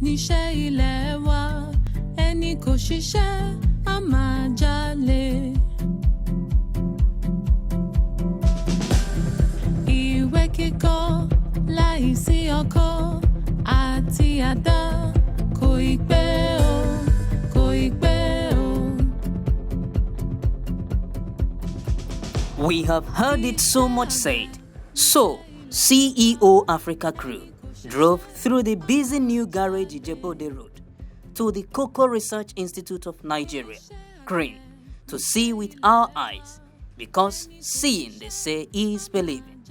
níṣẹ́ ilé wa, ẹni kò ṣiṣẹ́ á máa jalè. Ìwé kíkọ́ láìsí ọkọ́ àti àdá kò ì pé o, kò ì pé o. We have heard it so much said. So, CEO Africa crew drove through the busy new garage Adebola-led Road to the Cocoa Research Institute of Nigeria, CRIN, to see with our eyes, because seeing, they say, is believing.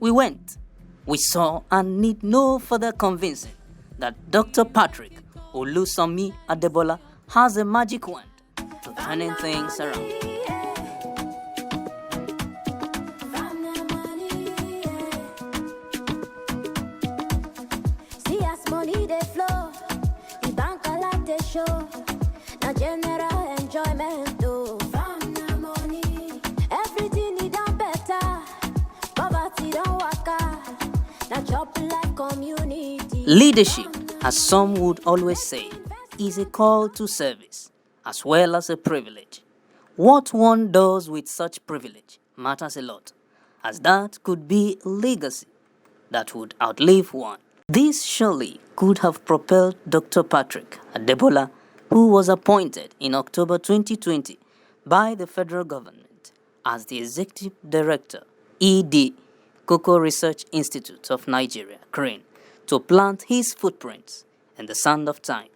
We went, we saw, and need no further convincing that Dr. Patrick Olusanmi Adebola has a magic wand to turning things around. Money they flow, the bank I like they show. Now general enjoyment though. From the money, everything it done better. Poverty don't work out. Now chop like community. Leadership, as some would always say, is a call to service as well as a privilege. What one does with such privilege matters a lot, as that could be a legacy that would outlive one. This surely could have propelled Dr. Patrick Adebola, who was appointed in October 2020 by the federal government as the Executive Director, ED, Cocoa Research Institute of Nigeria, CRIN, to plant his footprints in the sand of time.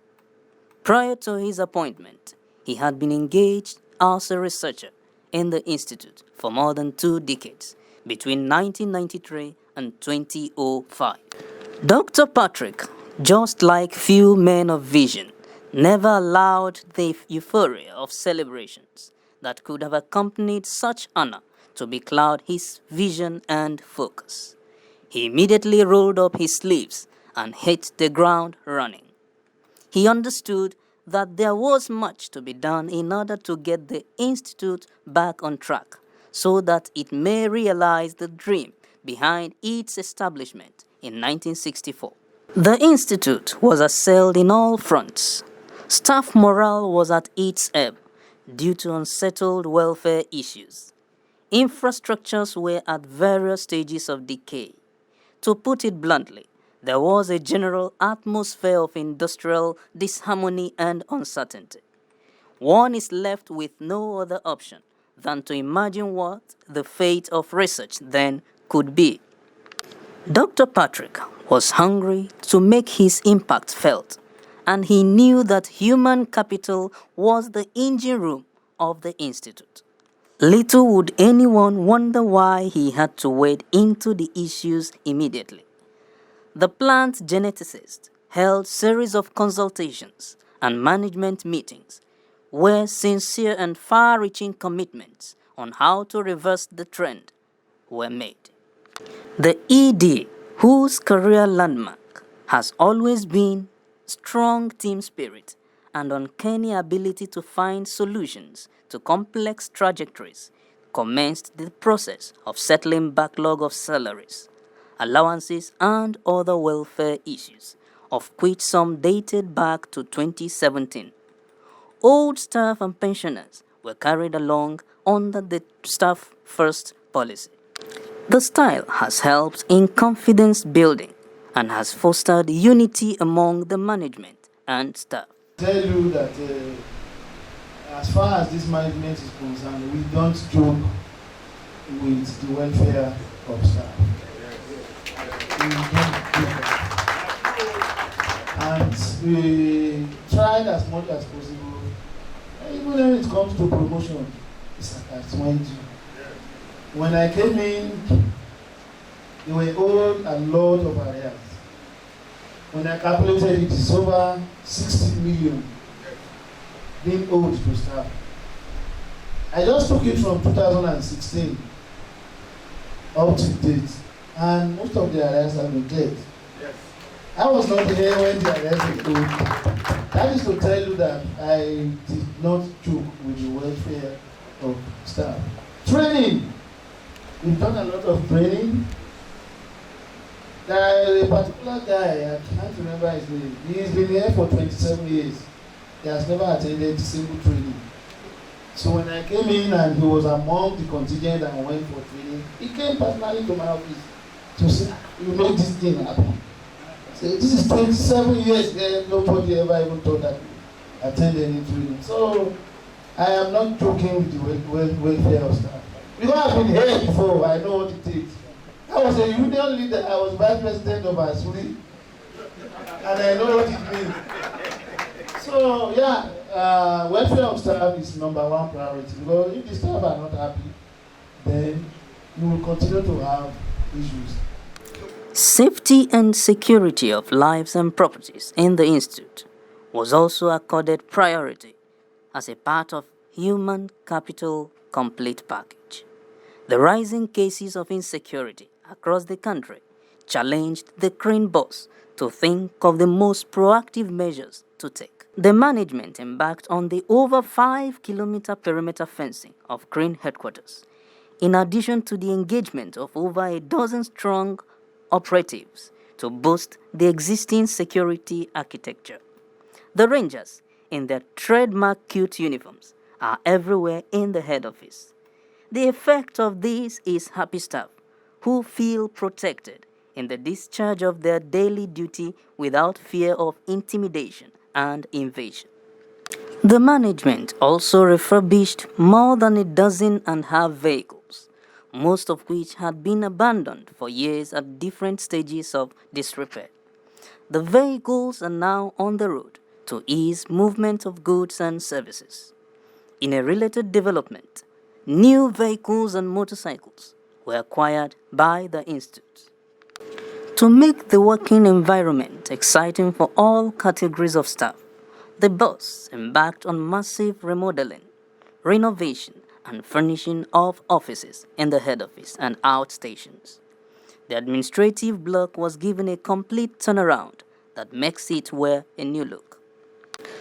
Prior to his appointment, he had been engaged as a researcher in the institute for more than 2 decades, between 1993 and 2005. Dr. Patrick, just like few men of vision, never allowed the euphoria of celebrations that could have accompanied such honor to becloud his vision and focus. He immediately rolled up his sleeves and hit the ground running. He understood that there was much to be done in order to get the institute back on track, so that it may realize the dream behind its establishment in 1964. The institute was assailed in all fronts. Staff morale was at its ebb due to unsettled welfare issues. Infrastructures were at various stages of decay. To put it bluntly, there was a general atmosphere of industrial disharmony and uncertainty. One is left with no other option than to imagine what the fate of research then could be. Dr. Patrick was hungry to make his impact felt, and he knew that human capital was the engine room of the institute. Little would anyone wonder why he had to wade into the issues immediately. The plant geneticist held series of consultations and management meetings where sincere and far-reaching commitments on how to reverse the trend were made. The ED, whose career landmark has always been strong team spirit and uncanny ability to find solutions to complex trajectories, commenced the process of settling backlog of salaries, allowances, and other welfare issues, of which some dated back to 2017. Old staff and pensioners were carried along under the staff first policy. The style has helped in confidence building and has fostered unity among the management and staff. Tell you that as far as this management is concerned, we don't joke with the welfare of staff. We don't joke. And we tried as much as possible, even when it comes to promotion, it's attachment. When I came in, they were owed a lot of arrears. When I calculated it, it's over 60 million being owed to staff. I just took it from 2016 up to date, and most of the arrears have been cleared. Yes. I was not here when the arrears were owed. That is to tell you that I did not joke with the welfare of staff. Training. We've done a lot of training. There is a particular guy, I can't remember his name. He's been here for 27 years. He has never attended single training. So when I came in and he was among the contingent that went for training, he came personally to my office to say, you made this thing happen. So this is 27 years there, nobody ever even thought that I attended any training. So I am not joking with the welfare of staff. Because I've been here before, I know what it takes. I was a union leader, I was vice president of Asuri, and I know what it means. So yeah, welfare of staff is number one priority, because if the staff are not happy, then you will continue to have issues. Safety and security of lives and properties in the Institute was also accorded priority as a part of Human Capital Complete Package. The rising cases of insecurity across the country challenged the CRIN boss to think of the most proactive measures to take. The management embarked on the over 5-kilometer perimeter fencing of CRIN headquarters, in addition to the engagement of over a dozen strong operatives to boost the existing security architecture. The Rangers, in their trademark cute uniforms, are everywhere in the head office. The effect of this is happy staff who feel protected in the discharge of their daily duty without fear of intimidation and invasion. The management also refurbished more than a dozen and a half vehicles, most of which had been abandoned for years at different stages of disrepair. The vehicles are now on the road to ease movement of goods and services. In a related development, new vehicles and motorcycles were acquired by the Institute. To make the working environment exciting for all categories of staff, the boss embarked on massive remodeling, renovation, and furnishing of offices in the head office and outstations. The administrative block was given a complete turnaround that makes it wear a new look.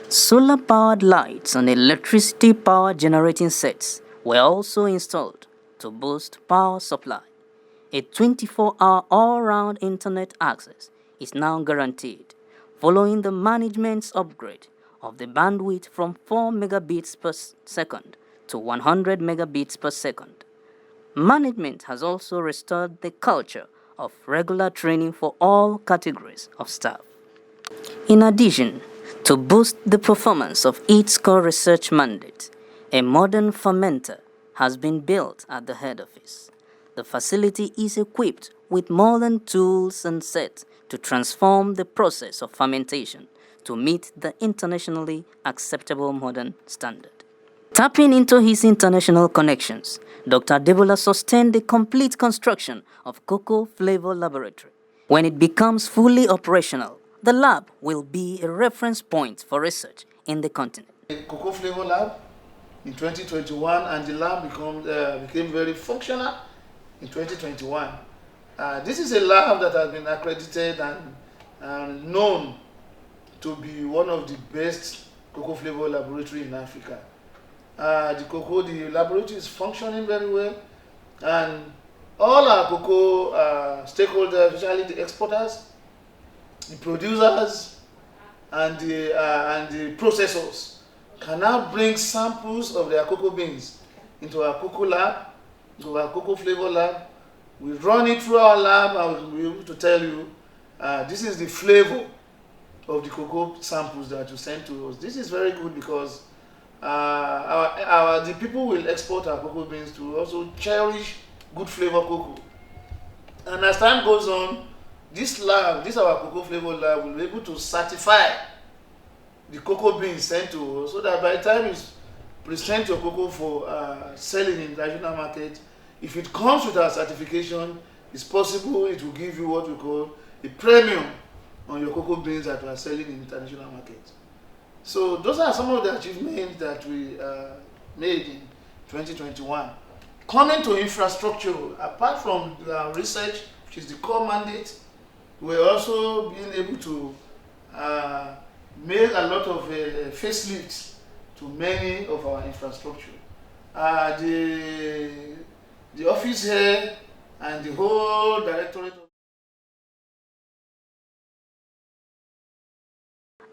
Solar-powered lights and electricity power generating sets were also installed to boost power supply. A 24-hour all-round internet access is now guaranteed, following the management's upgrade of the bandwidth from 4 megabits per second to 100 megabits per second. Management has also restored the culture of regular training for all categories of staff. In addition, to boost the performance of its core research mandate, a modern fermenter has been built at the head office. The facility is equipped with modern tools and sets to transform the process of fermentation to meet the internationally acceptable modern standard. Tapping into his international connections, Dr. Adebola sustained the complete construction of Cocoa Flavor Laboratory. When it becomes fully operational, the lab will be a reference point for research in the continent. Cocoa Flavor Lab in 2021, and the lab became very functional in 2021. This is a lab that has been accredited and known to be one of the best cocoa flavor laboratory in Africa. The laboratory is functioning very well, and all our cocoa stakeholders, especially the exporters, the producers, and the processors, can now bring samples of their cocoa beans into our cocoa lab, into our cocoa flavor lab. We run it through our lab, and we'll be able to tell you this is the flavor of the cocoa samples that you send to us. This is very good because the people will export our cocoa beans to also cherish good flavor cocoa. And as time goes on, this our cocoa flavor lab, will be able to certify the cocoa beans sent to us, so that by the time you present your cocoa for selling in the international market, if it comes with our certification, it's possible it will give you what we call a premium on your cocoa beans that we are selling in the international market. So those are some of the achievements that we made in 2021. Coming to infrastructure, apart from the research, which is the core mandate, we're also being able to make a lot of facelifts to many of our infrastructure. The office here and the whole directorate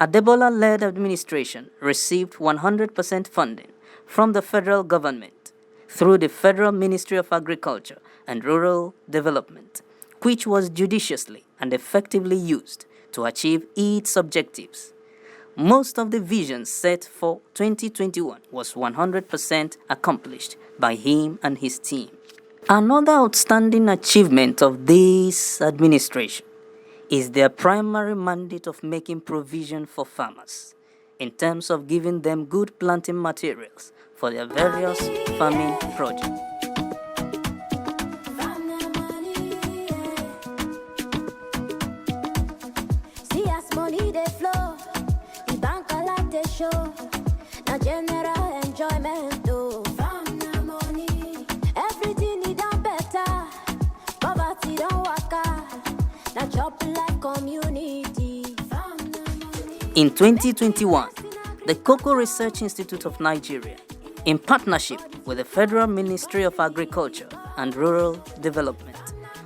Adebola-led administration received 100% funding from the federal government through the Federal Ministry of Agriculture and Rural Development, which was judiciously and effectively used to achieve its objectives. Most of the vision set for 2021 was 100% accomplished by him and his team. Another outstanding achievement of this administration is their primary mandate of making provision for farmers in terms of giving them good planting materials for their various farming projects. See as money they flow, the bank a like they show. Now general enjoyment though. From the money, everything need done better. Poverty don't work out. Now chop like community. From the money. In 2021, the Cocoa Research Institute of Nigeria, in partnership with the Federal Ministry of Agriculture and Rural Development,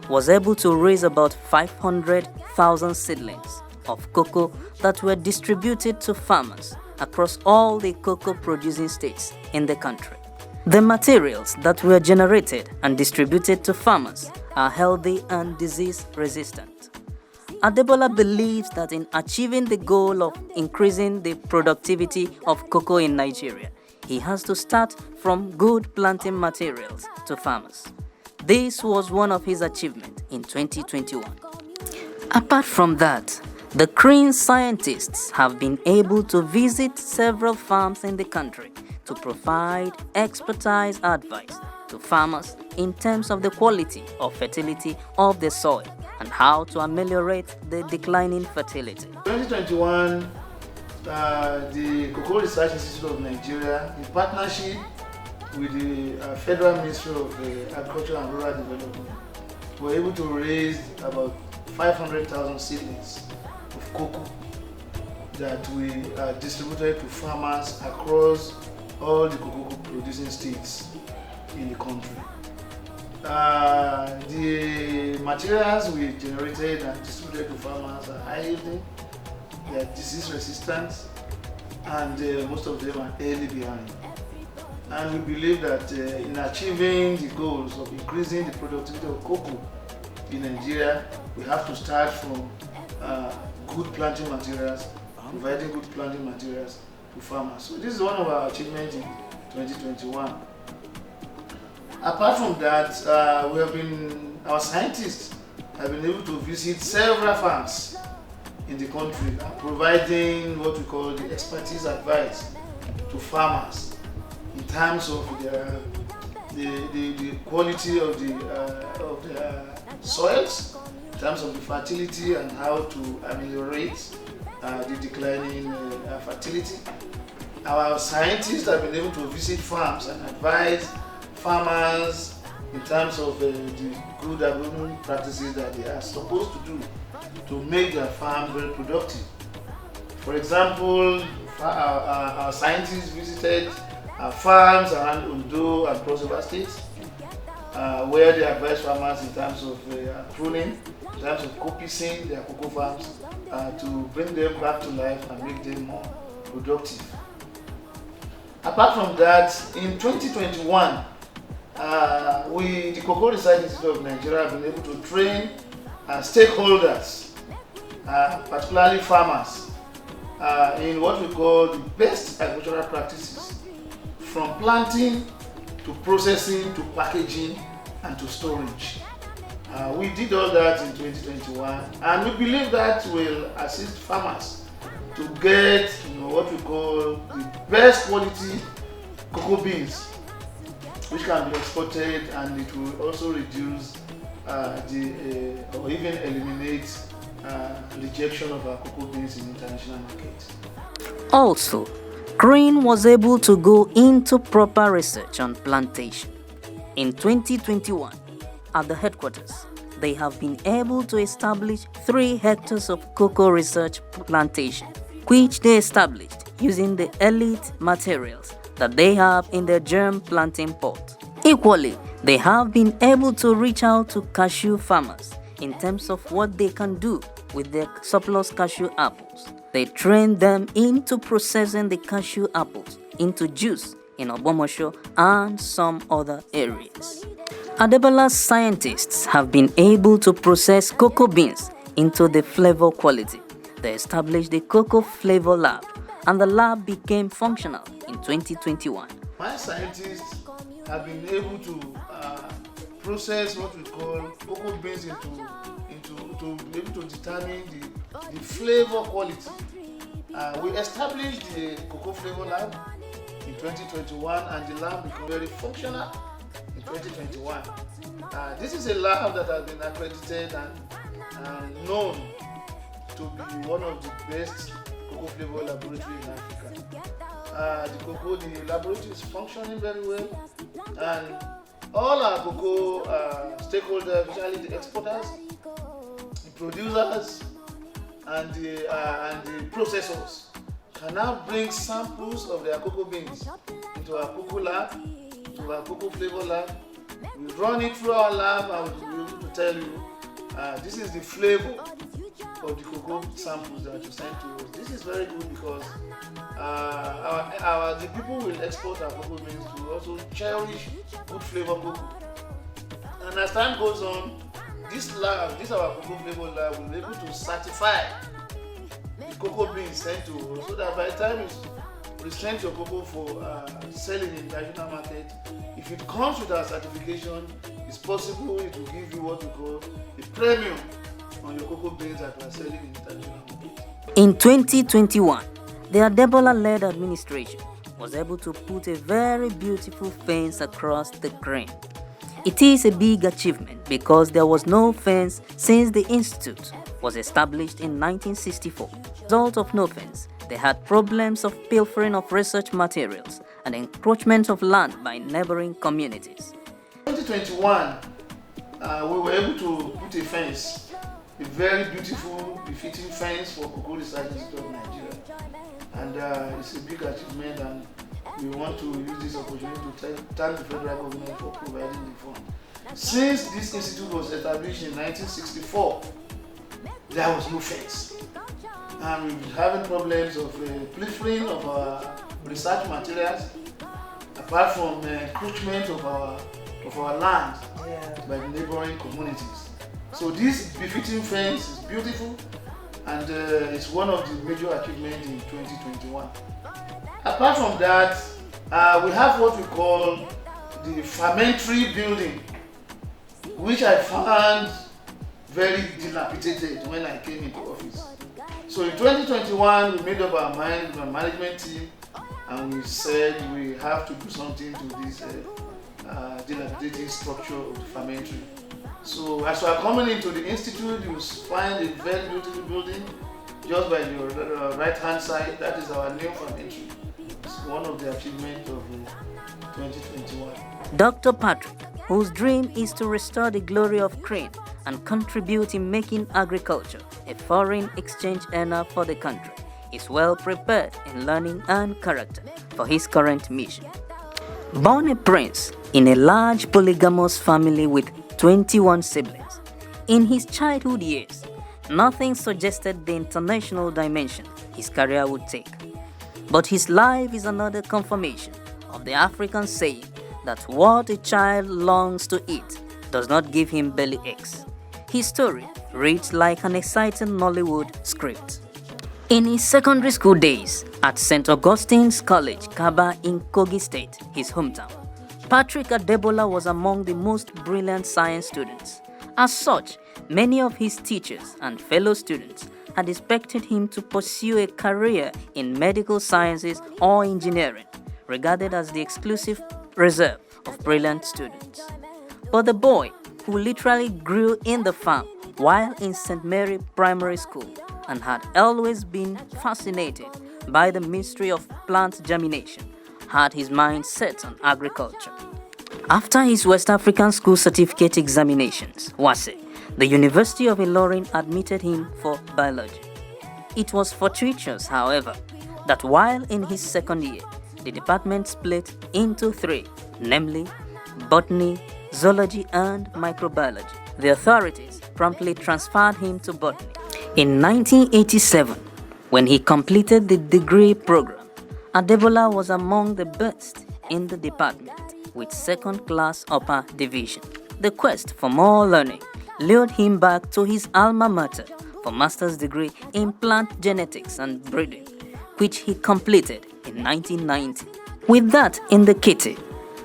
was able to raise about 500,000 seedlings of cocoa that were distributed to farmers across all the cocoa producing states in the country. The materials that were generated and distributed to farmers are healthy and disease resistant. Adebola believes that in achieving the goal of increasing the productivity of cocoa in Nigeria, he has to start from good planting materials to farmers. This was one of his achievements in 2021. Apart from that, the CRIN scientists have been able to visit several farms in the country to provide expertise advice to farmers in terms of the quality or fertility of the soil and how to ameliorate the declining fertility. 2021, the Cocoa Research Institute of Nigeria, in partnership with the Federal Ministry of Agriculture and Rural Development, were able to raise about 500,000 seedlings of cocoa that we distributed to farmers across all the cocoa producing states in the country. The materials we generated and distributed to farmers are high yielding, they are disease resistant, and most of them are early behind. And we believe that in achieving the goals of increasing the productivity of cocoa in Nigeria, we have to start from good planting materials, providing good planting materials to farmers. So this is one of our achievements in 2021. Apart from that, our scientists have been able to visit several farms in the country, providing what we call the expertise advice to farmers in terms of the quality of the soils, in terms of the fertility and how to ameliorate the declining fertility. Our scientists have been able to visit farms and advise farmers in terms of the good agricultural practices that they are supposed to do to make their farm very productive. For example, our scientists visited farms around Ondo and Cross River states, where they advise farmers in terms of pruning, in terms of copicing their cocoa farms to bring them back to life and make them more productive. Apart from that, in 2021, the Cocoa Research Institute of Nigeria have been able to train stakeholders, particularly farmers, in what we call the best agricultural practices, from planting to processing to packaging and to storage. We did all that in 2021, and we believe that will assist farmers to get what we call the best quality cocoa beans, which can be exported, and it will also reduce or even eliminate rejection of our cocoa beans in international markets. Also, CRIN was able to go into proper research on plantation. In 2021, at the headquarters, they have been able to establish 3 hectares of cocoa research plantation, which they established using the elite materials that they have in their germ planting pot. Equally, they have been able to reach out to cashew farmers in terms of what they can do with their surplus cashew apples. they trained them into processing the cashew apples into juice in Ogbomosho and some other areas. Adebola's scientists have been able to process cocoa beans into the flavor quality. They established the Cocoa Flavor Lab, and the lab became functional in 2021. My scientists have been able to process what we call cocoa beans to be able to determine the flavor quality. We established the Cocoa Flavor Lab in 2021, and the lab became very functional in 2021. This is a lab that has been accredited and known to be one of the best cocoa flavor laboratories in Africa. The laboratory is functioning very well, and all our cocoa stakeholders, especially the exporters, the producers, and the processors, can now bring samples of their cocoa beans into our cocoa lab, to our cocoa flavor lab. We run it through our lab, and we'll be able to tell you this is the flavor of the cocoa samples that you sent to us. This is very good because the people will export our cocoa beans to also cherish good flavor cocoa. And as time goes on, this our cocoa flavor lab will be able to certify the cocoa beans sent to us, so that by the time we send your cocoa for selling in the international market, if it comes with our certification, it's possible it will give you what we call a premium on your cocoa beans that we are selling in the international market. In 2021, the Adebola-led administration was able to put a very beautiful fence across the CRIN. It is a big achievement because there was no fence since the institute was established in 1964. As a result of no fence, they had problems of pilfering of research materials and encroachment of land by neighboring communities. In 2021, we were able to put a fence, a very beautiful, befitting fence for Cocoa Research Institute of Nigeria. And it's a big achievement, and we want to use this opportunity to thank the federal government for providing the fund. Since this institute was established in 1964, there was no fence. And we've been having problems of pilfering of our research materials, apart from encroachment of our land by the neighboring communities. So this befitting fence is beautiful, and it's one of the major achievements in 2021. Apart from that, we have what we call the fermentary building, which I found very dilapidated when I came into office. So in 2021, we made up our mind with our management team, and we said we have to do something to this dilapidated structure of the fermentary. So as you are coming into the institute, you will find a very beautiful building just by your right-hand side. That is our new fermentary. It's one of the achievements of 2021. Dr. Patrick, whose dream is to restore the glory of CRIN and contribute in making agriculture a foreign exchange earner for the country, is well prepared in learning and character for his current mission. Born a prince in a large polygamous family with 21 siblings, in his childhood years, nothing suggested the international dimension his career would take. But his life is another confirmation of the African saying that what a child longs to eat does not give him belly aches. His story reads like an exciting Nollywood script. In his secondary school days at St. Augustine's College, Kaba in Kogi State, his hometown, Patrick Adebola was among the most brilliant science students. As such, many of his teachers and fellow students had expected him to pursue a career in medical sciences or engineering, regarded as the exclusive reserve of brilliant students. But the boy, who literally grew in the farm while in St. Mary Primary School and had always been fascinated by the mystery of plant germination, had his mind set on agriculture. After his West African School Certificate examinations, WASE, the University of Ilorin admitted him for biology. It was fortuitous, however, that while in his second year, the department split into three, namely botany, zoology, and microbiology. The authorities promptly transferred him to botany. In 1987, When he completed the degree program, Adebola was among the best in the department with second-class upper division. The quest for more learning lured him back to his alma mater for master's degree in plant genetics and breeding, which he completed in 1990. With that in the kitty,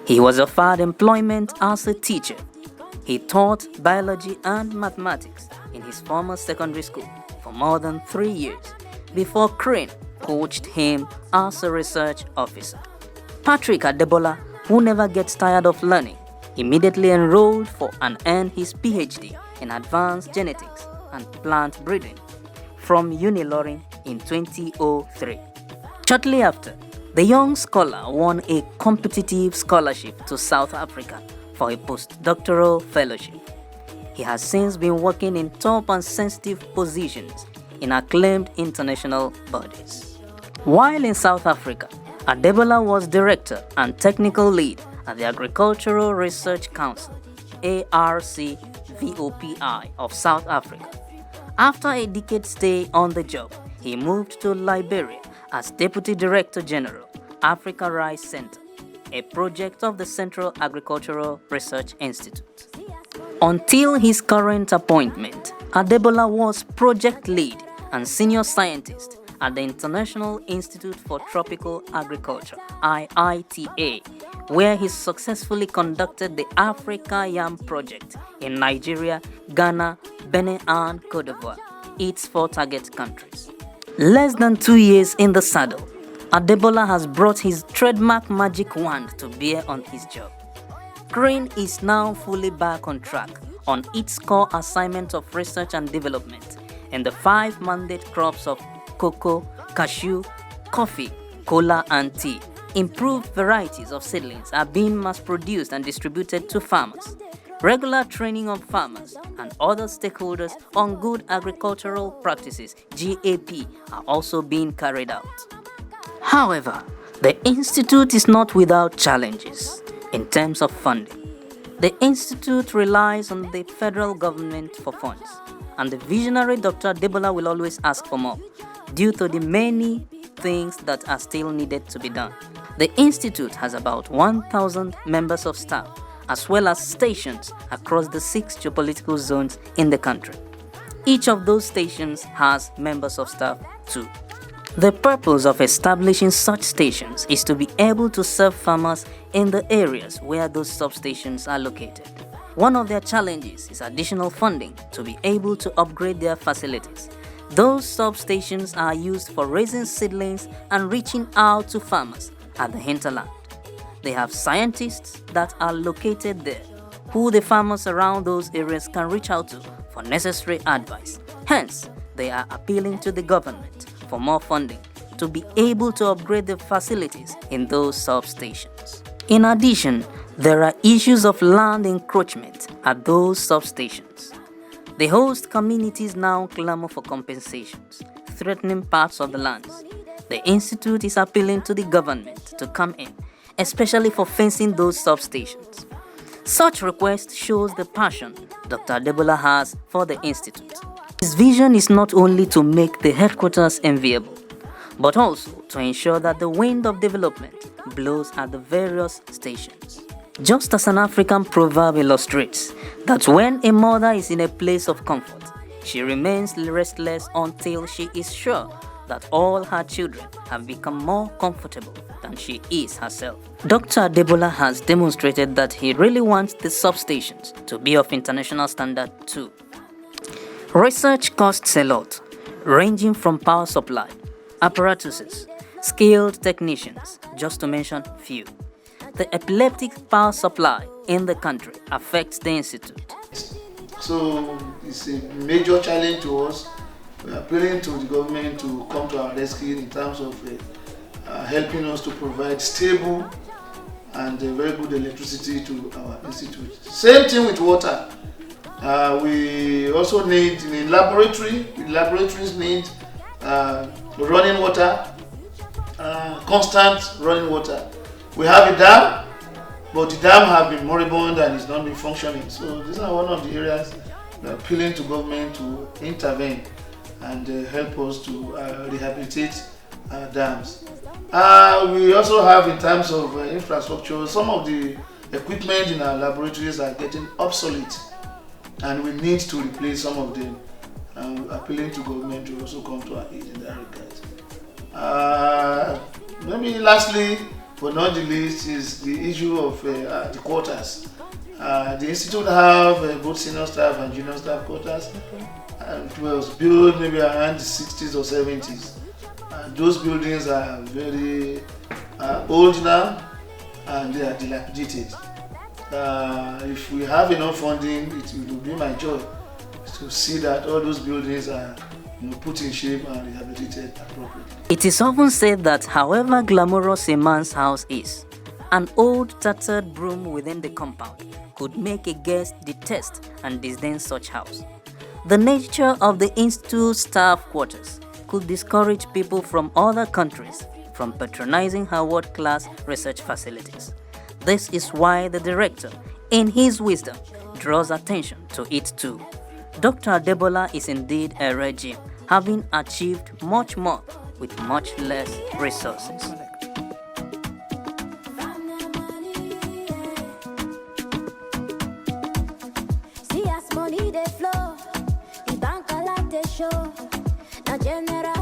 he was offered employment as a teacher. He taught biology and mathematics in his former secondary school for more than 3 years before CRIN poached him as a research officer. Patrick Adebola, who never gets tired of learning, immediately enrolled for and earned his PhD in advanced genetics and plant breeding from Unilorin in 2003. Shortly after, the young scholar won a competitive scholarship to South Africa for a postdoctoral fellowship. He has since been working in top and sensitive positions in acclaimed international bodies. While in South Africa, Adebola was director and technical lead at the Agricultural Research Council, ARCVOPI, of South Africa. After a decade stay on the job, he moved to Liberia as Deputy Director General, Africa Rice Center, a project of the Central Agricultural Research Institute. Until his current appointment, Adebola was project lead and senior scientist at the International Institute for Tropical Agriculture, IITA, where he successfully conducted the Africa Yam Project in Nigeria, Ghana, Benin, and Cote d'Ivoire, its 4 target countries. Less than 2 years in the saddle, Adebola has brought his trademark magic wand to bear on his job. CRIN is now fully back on track on its core assignment of research and development in the 5 mandate crops of cocoa, cashew, coffee, cola, and tea. Improved varieties of seedlings are being mass-produced and distributed to farmers. Regular training of farmers and other stakeholders on good agricultural practices, GAP, are also being carried out. However, the Institute is not without challenges in terms of funding. The Institute relies on the federal government for funds, and the visionary Dr. Adebola will always ask for more due to the many things that are still needed to be done. The Institute has about 1,000 members of staff, as well as stations across the 6 geopolitical zones in the country. Each of those stations has members of staff too. The purpose of establishing such stations is to be able to serve farmers in the areas where those substations are located. One of their challenges is additional funding to be able to upgrade their facilities. Those substations are used for raising seedlings and reaching out to farmers at the hinterland. They have scientists that are located there, who the farmers around those areas can reach out to for necessary advice. Hence, they are appealing to the government for more funding to be able to upgrade the facilities in those substations. In addition, there are issues of land encroachment at those substations. The host communities now clamor for compensations, threatening parts of the lands. The Institute is appealing to the government to come in, especially for fencing those substations. Such request shows the passion Dr. Adebola has for the Institute. His vision is not only to make the headquarters enviable, but also to ensure that the wind of development blows at the various stations. Just as an African proverb illustrates, that when a mother is in a place of comfort, she remains restless until she is sure that all her children have become more comfortable than she is herself. Dr. Adebola has demonstrated that he really wants the substations to be of international standard too. Research costs a lot, ranging from power supply, apparatuses, skilled technicians, just to mention few. The epileptic power supply in the country affects the Institute. So it's a major challenge to us. We are appealing to the government to come to our rescue in terms of helping us to provide stable and very good electricity to our institute. Same thing with water. We also need in laboratory. Laboratories need running water, constant running water. We have a dam, but the dam has been moribund and is not been functioning. So these are one of the areas we are appealing to government to intervene and help us to rehabilitate dams. We also have, in terms of infrastructure, some of the equipment in our laboratories are getting obsolete, and we need to replace some of them. Appealing to government to also come to our aid in that regard. Maybe lastly, but not the least, is the issue of the quarters. The institute have both senior staff and junior staff quarters. It was built maybe around the 60s or 70s. Those buildings are very old now, and they are dilapidated. If we have enough funding, it will be my joy to see that all those buildings are put in shape and rehabilitated appropriately. It is often said that however glamorous a man's house is, an old tattered broom within the compound could make a guest detest and disdain such house. The nature of the institute staff quarters could discourage people from other countries from patronizing her world-class research facilities. This is why the director, in his wisdom, draws attention to it too. Dr. Adebola is indeed a regime, having achieved much more with much less resources. See as money they flow, the bank a like they show. Now general